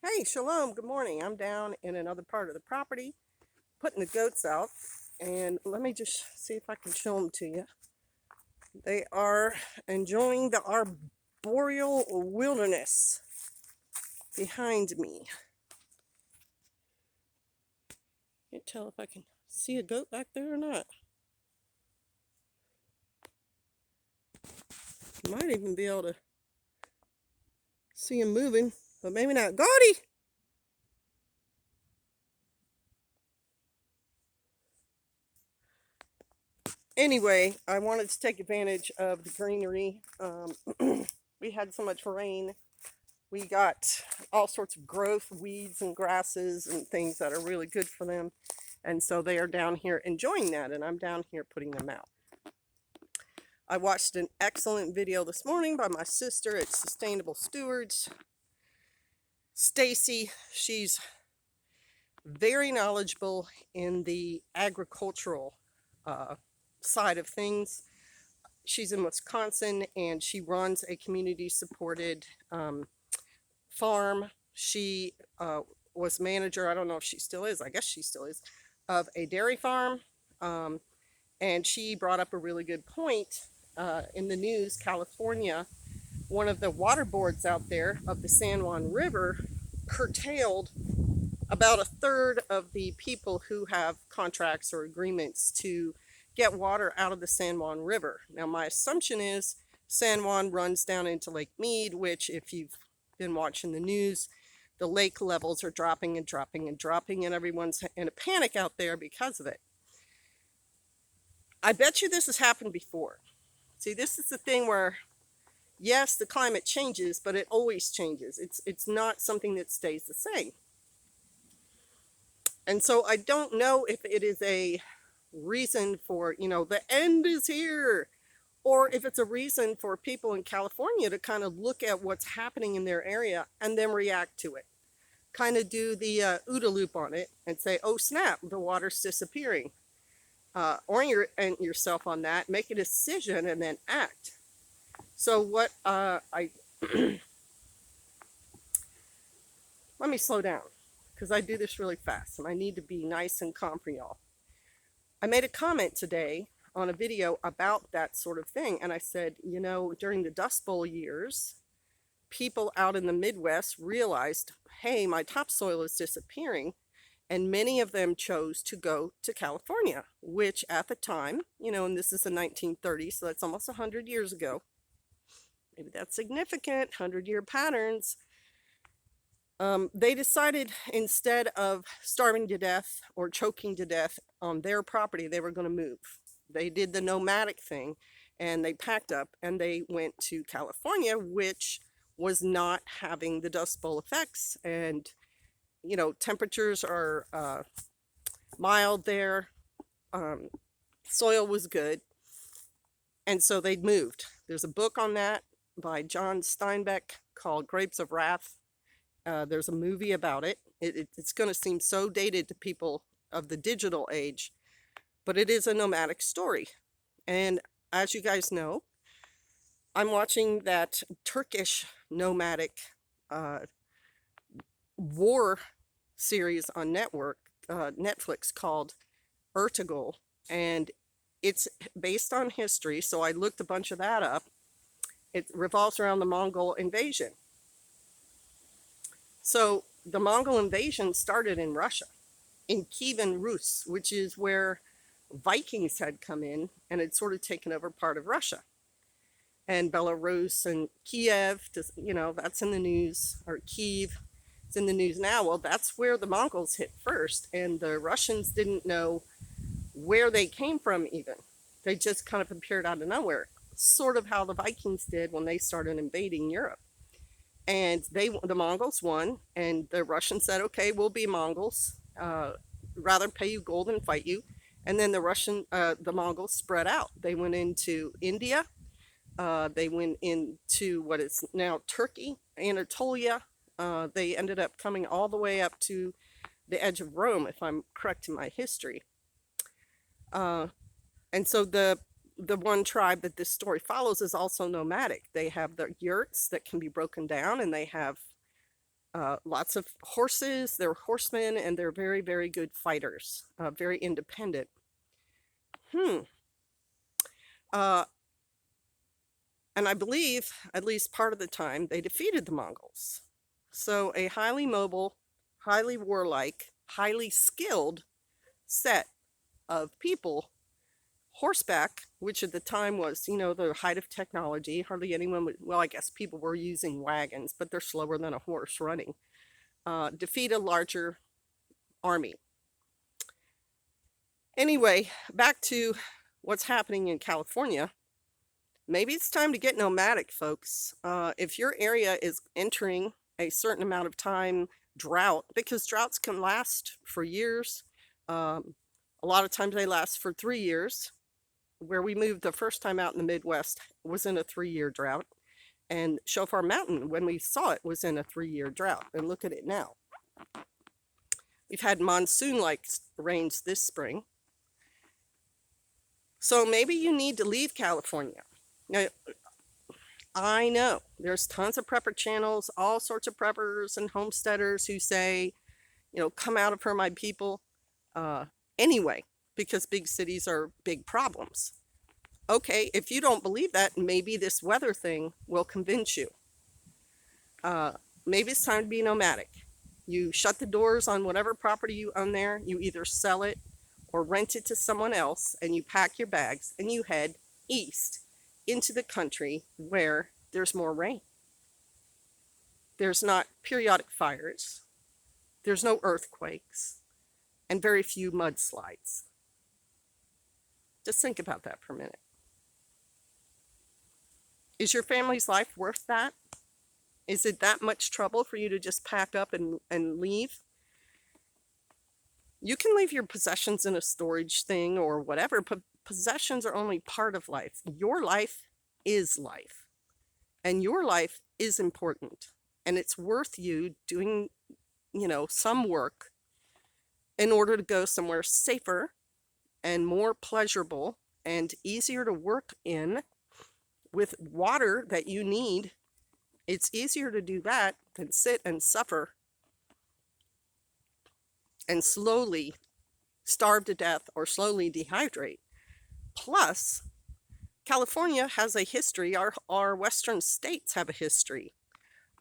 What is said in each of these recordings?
Hey, shalom, good morning. I'm down in another part of the property putting the goats out, and let me just see if I can show them to you. They are enjoying the arboreal wilderness behind me. Can't tell if I can see a goat back there or not. Might even be able to see him moving, but maybe not. Gordy! Anyway, I wanted to take advantage of the greenery. We had so much rain. We got all sorts of growth, weeds and grasses and things that are really good for them. And so they are down here enjoying that, and I'm down here putting them out. I watched an excellent video this morning by my sister at Sustainable Stewards. Stacy, she's very knowledgeable in the agricultural side of things. She's in Wisconsin, and she runs a community-supported farm. She was manager, I don't know if she still is, I guess she still is, of a dairy farm. And she brought up a really good point in the news. California, one of the water boards out there of the San Juan River curtailed about a third of the people who have contracts or agreements to get water out of the San Juan River. Now, my assumption is San Juan runs down into Lake Mead, which, if you've been watching the news, the lake levels are dropping and dropping and dropping, and everyone's in a panic out there because of it. I bet you this has happened before. See, this is the thing where, yes, the climate changes, but it always changes. It's not something that stays the same. And so I don't know if it is a reason for, the end is here, or if it's a reason for people in California to kind of look at what's happening in their area and then react to it. Kind of do the OODA loop on it and say, oh snap, the water's disappearing. Orient yourself on that, make a decision, and then act. So what let me slow down, because I do this really fast and I need to be nice and calm for y'all. I made a comment today on a video about that sort of thing, and I said, during the Dust Bowl years, people out in the Midwest realized, hey, my topsoil is disappearing, and many of them chose to go to California, which at the time, and this is the 1930s, so that's almost 100 years ago. Maybe that's significant, 100-year patterns. They decided, instead of starving to death or choking to death on their property, they were going to move. They did the nomadic thing, and they packed up and they went to California, which was not having the Dust Bowl effects. And, temperatures are mild there. Soil was good. And so they moved. There's a book on that by John Steinbeck called Grapes of Wrath. There's a movie about it. It's going to seem so dated to people of the digital age, but it is a nomadic story. And as you guys know, I'm watching that Turkish nomadic war series on Netflix called Ertugrul, and it's based on history, so I looked a bunch of that up. It revolves around the Mongol invasion. So the Mongol invasion started in Russia, in Kievan Rus, which is where Vikings had come in and had sort of taken over part of Russia. And Belarus and Kiev, that's in the news, or Kiev, it's in the news now. Well, that's where the Mongols hit first, and the Russians didn't know where they came from even. They just kind of appeared out of nowhere, sort of how the Vikings did when they started invading Europe. And the Mongols won, and the Russians said, okay, we'll be Mongols, rather pay you gold than fight you. And then the Mongols spread out. They went into India. They went into what is now Turkey, Anatolia. They ended up coming all the way up to the edge of Rome, if I'm correct in my history. And so the one tribe that this story follows is also nomadic. They have their yurts that can be broken down, and they have Lots of horses, they're horsemen, and they're very, very good fighters, very independent. Hmm. Uh, and I believe, at least part of the time, they defeated the Mongols. So a highly mobile, highly warlike, highly skilled set of people, horseback, which at the time was, the height of technology. Hardly anyone would, well, I guess people were using wagons, but they're slower than a horse running. Defeat a larger army. Anyway, back to what's happening in California. Maybe it's time to get nomadic, folks. If your area is entering a certain amount of time drought, because droughts can last for years. A lot of times they last for 3 years. Where we moved the first time out in the Midwest was in a 3-year drought. And Shofar Mountain, when we saw it, was in a 3-year drought. And look at it now. We've had monsoon-like rains this spring. So maybe you need to leave California. Now, I know there's tons of prepper channels, all sorts of preppers and homesteaders who say, come out of her, my people. Anyway, because big cities are big problems. Okay, if you don't believe that, maybe this weather thing will convince you. Maybe it's time to be nomadic. You shut the doors on whatever property you own there. You either sell it or rent it to someone else, and you pack your bags and you head east into the country where there's more rain. There's not periodic fires. There's no earthquakes and very few mudslides. Just think about that for a minute. Is your family's life worth that? Is it that much trouble for you to just pack up and leave? You can leave your possessions in a storage thing or whatever, but possessions are only part of life. Your life is life, and your life is important, and it's worth you doing, some work in order to go somewhere safer and more pleasurable and easier to work in with water that you need. It's easier to do that than sit and suffer and slowly starve to death or slowly dehydrate. Plus, California has a history, our western states have a history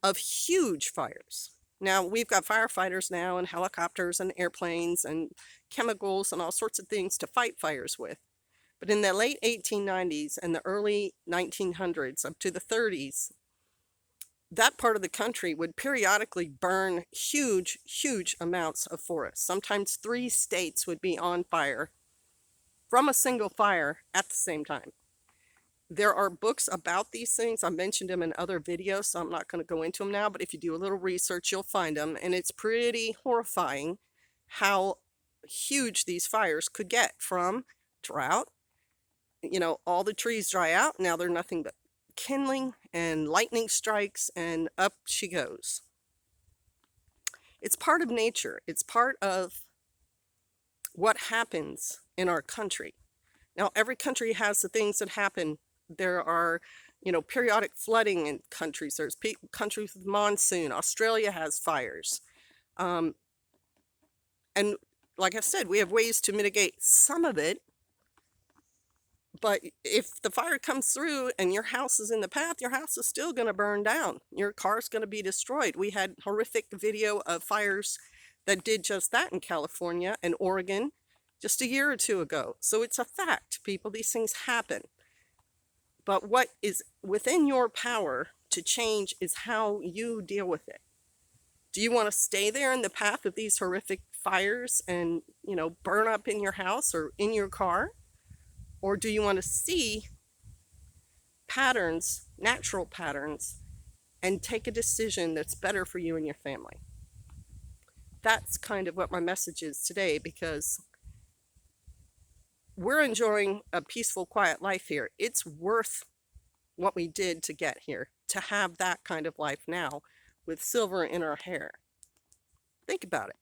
of huge fires. Now, we've got firefighters now and helicopters and airplanes and chemicals and all sorts of things to fight fires with. But in the late 1890s and the early 1900s up to the 30s, that part of the country would periodically burn huge, huge amounts of forest. Sometimes 3 states would be on fire from a single fire at the same time. There are books about these things. I mentioned them in other videos, so I'm not going to go into them now, but if you do a little research, you'll find them, and it's pretty horrifying how huge these fires could get from drought. All the trees dry out, now they're nothing but kindling and lightning strikes, and up she goes. It's part of nature. It's part of what happens in our country. Now, every country has the things that happen. There are, periodic flooding in countries. There's countries with monsoon. Australia has fires. And like I said, we have ways to mitigate some of it. But if the fire comes through and your house is in the path, your house is still going to burn down. Your car's going to be destroyed. We had horrific video of fires that did just that in California and Oregon just a year or two ago. So it's a fact, people. These things happen. But what is within your power to change is how you deal with it. Do you want to stay there in the path of these horrific fires and, burn up in your house or in your car? Or do you want to see patterns, natural patterns, and take a decision that's better for you and your family? That's kind of what my message is today, because we're enjoying a peaceful, quiet life here. It's worth what we did to get here, to have that kind of life now with silver in our hair. Think about it.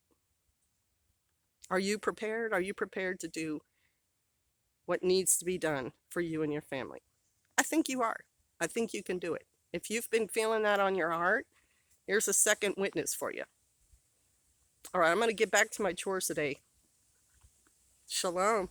Are you prepared? Are you prepared to do what needs to be done for you and your family? I think you are. I think you can do it. If you've been feeling that on your heart Here's a second witness for you. All right, I'm going to get back to my chores today. Shalom.